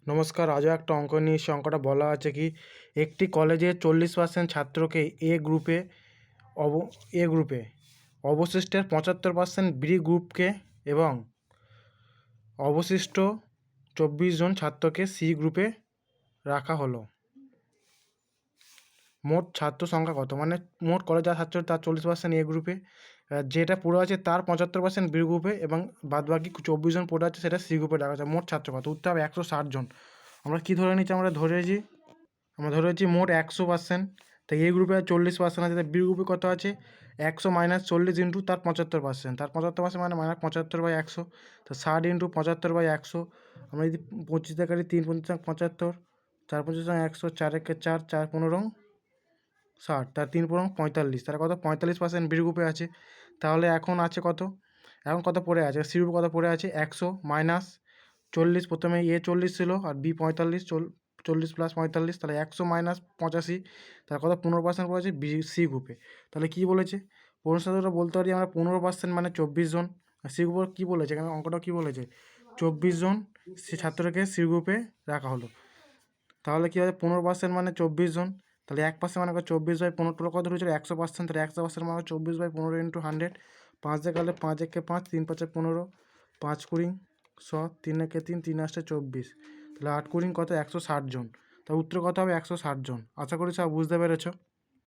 নমস্কার, আজও একটা অঙ্ক নিয়ে এসেছি। অঙ্কটা বলা আছে কি, একটি কলেজে 40% ছাত্রকে এ গ্রুপে অবশিষ্টের 75% বি গ্রুপকে এবং অবশিষ্ট 24 জন ছাত্রকে সি গ্রুপে রাখা হলো। মোট ছাত্র সংখ্যা কত? মানে মোট কলেজ যা ছাত্র তার 40% এ গ্রুপে, যেটা পুরো আছে তার 75% বি গ্রুপে এবং বাদবাকি 24 জন পড়ে আছে সেটা সি গ্রুপে রাখা আছে। মোট ছাত্র কত? উত্তর হবে 160 জন। আমরা কী ধরে নিচ্ছি? আমরা ধরেছি মোট 100%। তাই এ গ্রুপে 40% আছে, তাই বি গ্রুপে কত আছে? 100 - 40 ইন্টু তার 75%। তার 75% মানে -75/100। তো 60 ইন্টু 75/100। আমরা যদি 25 দিয়ে কাটি, 3 × 75, 4 × 100, 4 × 4, 4 × 15 = 60, তার 3 × 45, তাহলে কত? 45% বি গ্রুপে আছে। তাহলে এখন আছে কত? এখন কত পড়ে আছে? সি গ্রুপে কত পড়ে আছে? 100 - 40। প্রথমে এ 40 ছিল আর বি 45, 40 + 45, তাহলে 100 - 85, তাহলে কত? 15% পড়েছে বি সি গ্রুপে। তাহলে কী বলেছে? প্রশ্নটা বলতে পারি আমরা 15% মানে 24 জন। আর সি গ্রুপে কী বলেছে? এখানে অঙ্কটা কী বলেছে? 24 জন সে ছাত্রকে সি গ্রুপে রাখা হলো। তাহলে কী হবে? 15% মানে 24 জন। তাহলে 1% মানে 24/15, টোটাল কত হয়েছিল? 100%। তাহলে 100% মানে 24/15 × 100। 5 দিয়ে কাটলে 5 × 5, 3 × 5 = 15, 5 × 20 100, 3 × 3, 3 × 8 = 24। তাহলে 8 × 20 কত? 160 জন। তার উত্তর কত হবে? 160 জন। আশা করি সব বুঝতে পেরেছ।